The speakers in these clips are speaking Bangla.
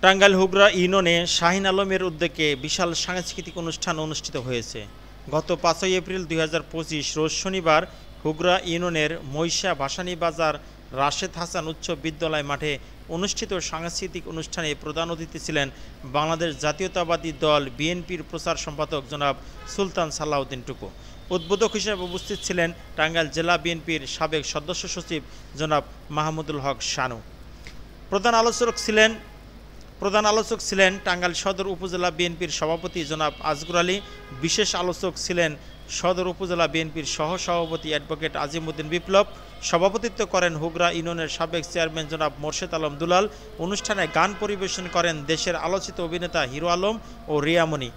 টাঙ্গাইল হুগরা ইউনিয়নে শাহিন আলমের উদ্যোগে বিশাল সাংস্কৃতিক অনুষ্ঠান অনুষ্ঠিত হয়েছে। গত ৫ এপ্রিল ২০২৫ রোজ শনিবার হুগরা ইউনিয়নের মৈশা ভাসানী বাজার রাশেদ হাসান উচ্চ বিদ্যালয় মাঠে অনুষ্ঠিত সাংস্কৃতিক অনুষ্ঠানে প্রধান অতিথি ছিলেন বাংলাদেশ জাতীয়তাবাদী দল বিএনপির প্রচার সম্পাদক জনাব সুলতান সালাউদ্দিন টুকু। উদ্বোধক হিসেবে উপস্থিত ছিলেন টাঙ্গাইল জেলা বিএনপির সাবেক সদস্য সচিব জনাব মাহমুদুল হক শানু। প্রধান আলোচক ছিলেন টাঙ্গাইল সদর উপজেলা বিএনপির সভাপতি জনাব আজগর আলী। বিশেষ আলোচক ছিলেন সদর উপজেলা বিএনপির সহসভাপতি অ্যাডভোকেট আজিমউদ্দিন বিপ্লব। সভাপতিত্ব করেন হুগরা ইউনিয়নের সাবেক চেয়ারম্যান জনাব মোর্শেদ আলম দুলাল। অনুষ্ঠানে গান পরিবেশন করেন দেশের আলোচিত অভিনেতা হিরো আলম ও রিয়ামণি।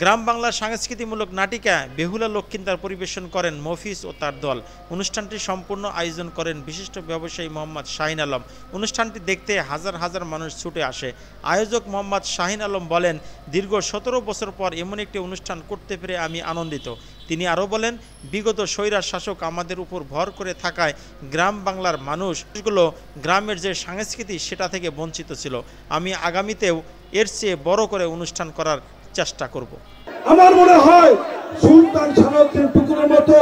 গ্রাম বাংলার সাংস্কৃতিকমূলক নাটিকা বেহুলা লক্ষিন্দার পরিবেশন করেন মফিজ ও তার দল। অনুষ্ঠানটি সম্পূর্ণ আয়োজন করেন বিশিষ্ট ব্যবসায়ী মোহাম্মদ শাহিন আলম। অনুষ্ঠানটি দেখতে হাজার হাজার মানুষ ছুটে আসে। আয়োজক মোহাম্মদ শাহিন আলম বলেন, দীর্ঘ ১৭ বছর পর এমন একটি অনুষ্ঠান করতে পেরে আমি আনন্দিত। তিনি আরও বলেন, বিগত স্বৈরার শাসক আমাদের উপর ভর করে থাকায় গ্রাম বাংলার মানুষগুলো গ্রামের যে সংস্কৃতি সেটা থেকে বঞ্চিত ছিল। আমি আগামীতেও এর চেয়ে বড় করে অনুষ্ঠান করার চেষ্টা করব। আমার মনে হয় সুলতান সালাউদ্দিন টুকুর মতো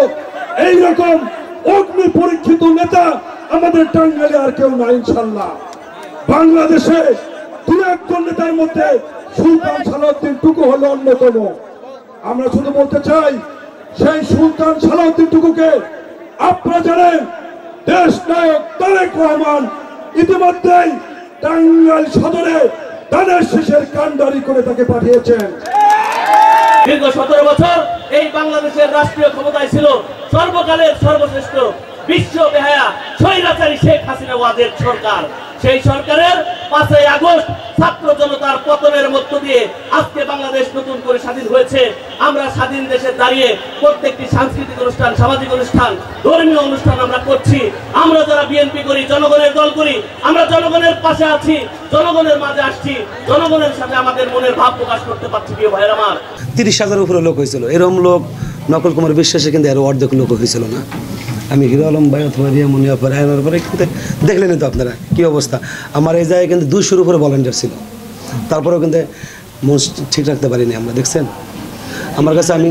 এইরকম অগ্নি পরীক্ষিত নেতা আমাদের টাঙ্গাইলে আর কেউ নাই ইনশাআল্লাহ। বাংলাদেশে দু একজন নেতার মধ্যে সুলতান সালাউদ্দিন টুকু হলো অন্যতম। আমরা শুধু বলতে চাই, সেই সুলতান সালাউদ্দিন টুকুকে আপনারা জানেন দেশ নায়ক তারেক রহমান ইতিমধ্যেই টাঙ্গাইল সদরে ধানের শীষের কান্ডারি করে তাকে পাঠিয়েছেন। দীর্ঘ ১৭ বছর এই বাংলাদেশের রাষ্ট্রীয় ক্ষমতায় ছিল সর্বকালের সর্বশ্রেষ্ঠ বিশ্ব বেহায়া স্বৈরাচারী শেখ হাসিনা ওয়াদের সরকার। সেই সরকারের ৫ই আগস্ট ছাত্র জনতার পতনের মধ্য দিয়ে আজকে বাংলাদেশ নতুন করে স্বাধীন হয়েছে। আমরা স্বাধীন দেশে দাঁড়িয়ে প্রত্যেকটি সাংস্কৃতিক অনুষ্ঠান, সামাজিক অনুষ্ঠান, ধর্মীয় অনুষ্ঠান আমরা করছি। আমরা যারা বিএনপি করি, জনগণের দল করি, আমরা জনগণের পাশে আছি, জনগণের মাঝে আসছি, জনগণের সাথে আমাদের মনের ভাব প্রকাশ করতে পারছি। প্রিয় ভাইয়ের আমার, ৩০,০০০ উপরে লোক হয়েছিল। এরকম লোক নকল কুমার বিশ্বাসে কিন্তু আরো অর্ধেক লোক হয়েছিল না। আমি হিরো আলম ভাই অথবা রিয়ামণি পরে আনার পরে কিন্তু দেখলেন তো আপনারা কী অবস্থা। আমার এই জায়গায় কিন্তু ২০০-র উপরে ভলেন্টিয়ার ছিল, তারপরেও কিন্তু মন ঠিক রাখতে পারিনি আমরা। দেখছেন আমার কাছে আমি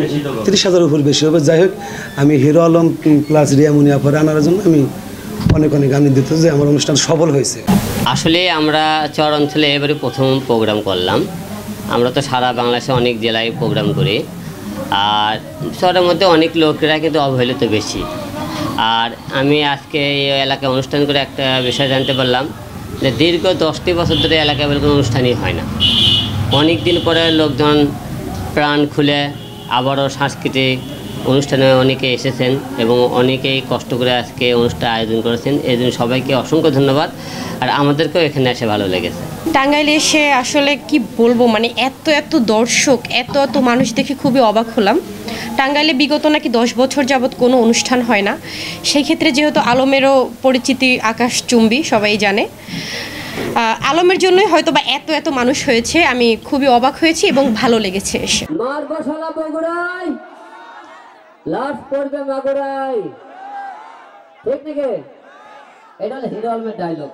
৩০,০০০ উপর বেশি হবে। যাই হোক, আমি হিরো আলম প্লাস রিয়ামণি পরে আনার জন্য আমি অনেক অনেক আনন্দিত যে আমার অনুষ্ঠান সফল হয়েছে। আসলে আমরা চর অঞ্চলে এবারে প্রথম প্রোগ্রাম করলাম। আমরা তো সারা বাংলাদেশে অনেক জেলায় প্রোগ্রাম করি, আর শহরের মধ্যে অনেক লোকেরা কিন্তু অবহেলিত বেশি। আর আমি আজকে এই এলাকায় অনুষ্ঠান করে একটা বিষয় জানতে পারলাম যে দীর্ঘ 10টি বছর ধরে এলাকায় কোনো অনুষ্ঠানই হয় না। অনেক দিন পরে লোকজন প্রাণ খুলে আবারও সাংস্কৃতিক অনুষ্ঠানে অনেকে এসেছেন এবং অনেকেই কষ্ট করে আজকে অনুষ্ঠান আয়োজন করেছেন। এই জন্য সবাইকে অসংখ্য ধন্যবাদ। আর আমাদেরকেও এখানে এসে ভালো লেগেছে। টাঙ্গাইলে এসে আসলে কি বলবো, মানে এত দর্শক, এত মানুষ দেখে খুবই অবাক হলাম। টাঙ্গাইলে বিগত নাকি 10 বছর যাবৎ কোনো অনুষ্ঠান হয় না। সেই ক্ষেত্রে যেহেতু আলমেরও পরিচিতি আকাশচুম্বী, সবাই জানে, আলমের জন্যই হয়তো বা এত মানুষ হয়েছে। আমি খুবই অবাক হয়েছি এবং ভালো লেগেছে এসে। লাস্ট পর্বে মাগুরাই ঠিক নাকি? এটা হলো হিরো আলমের ডায়লগ।